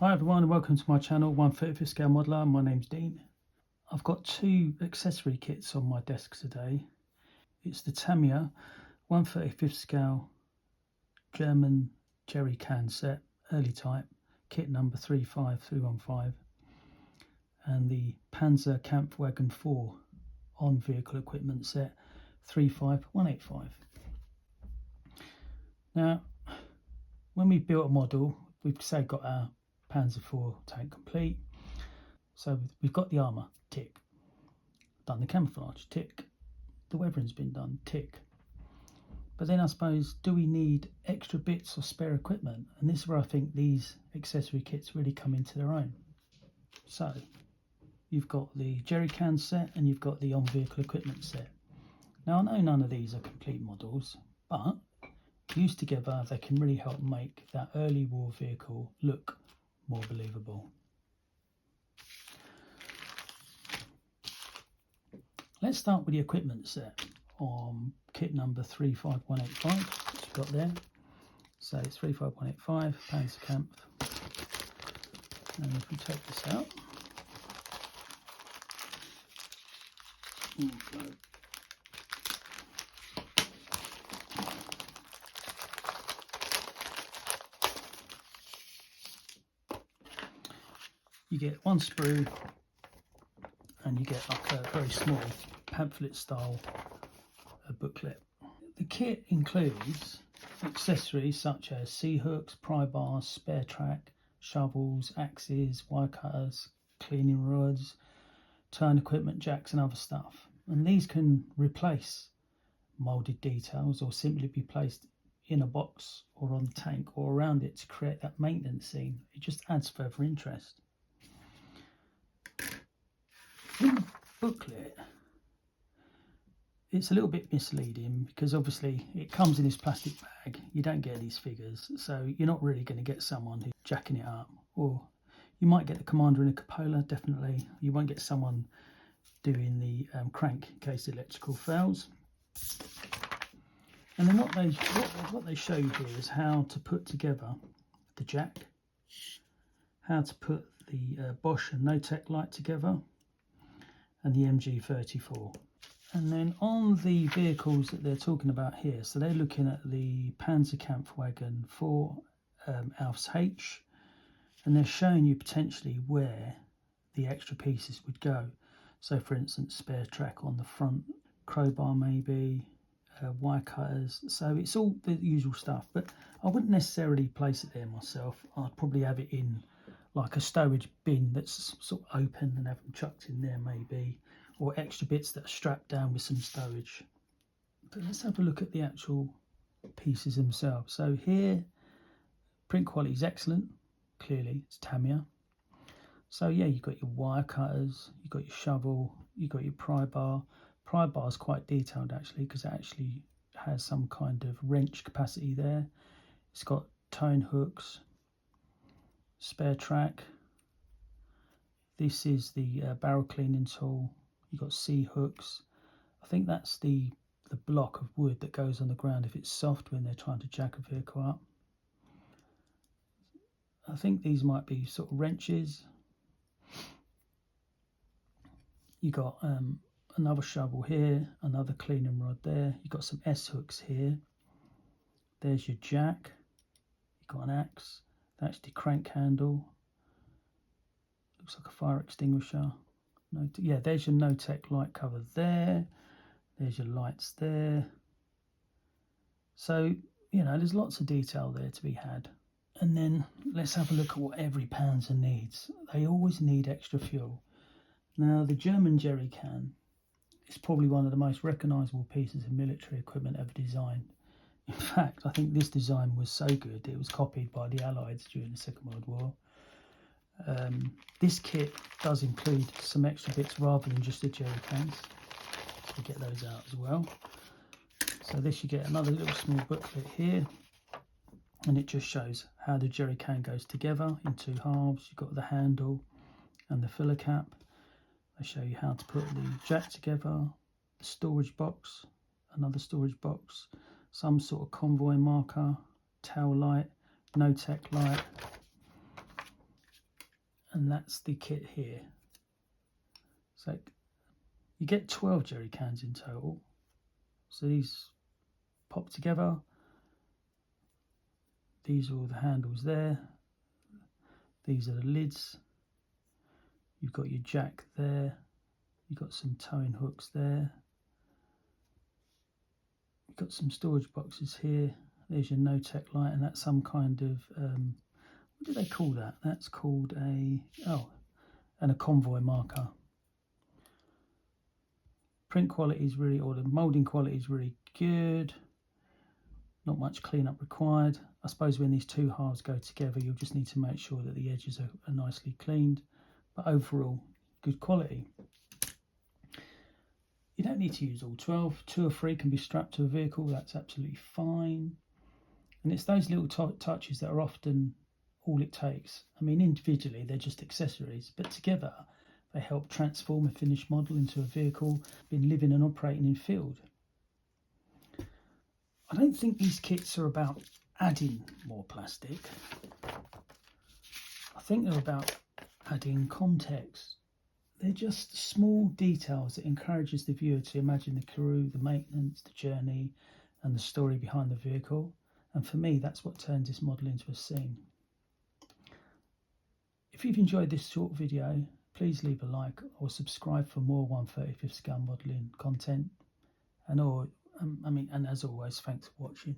Hi everyone and welcome to my channel, 1/35 scale modeler. My name's Dean. I've got two accessory kits on my desk today. It's the Tamiya 1/35 scale German jerry can set, early type, kit number 35315, and the Panzer Kampfwagen 4 on vehicle equipment set 35185. Now, when we built a model, we've say got our Panzer 4 tank complete. So we've got the armour, tick. Done the camouflage, tick. The weathering's been done, tick. But then I suppose, do we need extra bits or spare equipment? And this is where I think these accessory kits really come into their own. So you've got the jerry can set and you've got the on-vehicle equipment set. Now I know none of these are complete models, but used together they can really help make that early war vehicle look more believable. Let's start with the equipment set on kit number 35185, which you've got there. So it's 35185, Panzer Kampf. And if we take this out, you get one sprue and you get like a very small pamphlet style booklet. The kit includes accessories such as C-hooks, pry bars, spare track, shovels, axes, wire cutters, cleaning rods, turn equipment jacks and other stuff. And these can replace moulded details or simply be placed in a box or on the tank or around it to create that maintenance scene. It just adds further interest. In the booklet, it's a little bit misleading because obviously it comes in this plastic bag. You don't get these figures, so you're not really going to get someone who's jacking it up. Or you might get the commander in a cupola, definitely. You won't get someone doing the crank in case the electrical fails. And then what they show you here is how to put together the jack, how to put the Bosch and Notec light together, and the MG34. And then on the vehicles that they're talking about here, so they're looking at the Panzer Kampfwagen 4 Alfs H, and they're showing you potentially where the extra pieces would go. So for instance, spare track on the front, crowbar maybe, wire cutters. So it's all the usual stuff, but I wouldn't necessarily place it there myself. I'd probably have it in like a stowage bin that's sort of open and have them chucked in there maybe, or extra bits that are strapped down with some stowage. But let's have a look at the actual pieces themselves. So here, print quality is excellent. Clearly, it's Tamiya. So yeah, you've got your wire cutters, you've got your shovel, you've got your pry bar. Pry bar is quite detailed actually because it actually has some kind of wrench capacity there. It's got tone hooks, spare track. This is the barrel cleaning tool. You've got C-hooks. I think that's the block of wood that goes on the ground if it's soft when they're trying to jack a vehicle up. I think these might be sort of wrenches. You got another shovel here, another cleaning rod there. You've got some S-hooks here. There's your jack. You've got an axe. That's the crank handle. Looks like a fire extinguisher. No, yeah, there's your Notec light cover there. There's your lights there. So, you know, there's lots of detail there to be had. And then let's have a look at what every Panzer needs. They always need extra fuel. Now, the German jerry can is probably one of the most recognisable pieces of military equipment ever designed. In fact, I think this design was so good it was copied by the Allies during the Second World War. This kit does include some extra bits rather than just the jerry cans. So we get those out as well. So this, you get another little small booklet here, and it just shows how the jerry can goes together in two halves. You've got the handle and the filler cap. They show you how to put the jack together, the storage box, another storage box, some sort of convoy marker, tail light, Notec light. and that's the kit here. So you get 12 jerry cans in total. So these pop together. These are all the handles there. These are the lids. You've got your jack there. You've got some towing hooks there. You've got some storage boxes here. There's your no-tech light, and that's some kind of, what do they call that? That's called and a convoy marker. Print quality is really, or the moulding quality is really good. Not much cleanup required. I suppose when these two halves go together, you'll just need to make sure that the edges are nicely cleaned. But overall, good quality. You don't need to use all 12. 2 or 3 can be strapped to a vehicle. That's absolutely fine. And it's those little touches that are often all it takes. I mean, individually, they're just accessories, but together, they help transform a finished model into a vehicle being living and operating in field. I don't think these kits are about adding more plastic. I think they're about adding context. They're just small details that encourages the viewer to imagine the crew, the maintenance, the journey, and the story behind the vehicle. And for me, that's what turns this model into a scene. If you've enjoyed this short video, please leave a like or subscribe for more 1/35 scale modelling content. And as always, thanks for watching.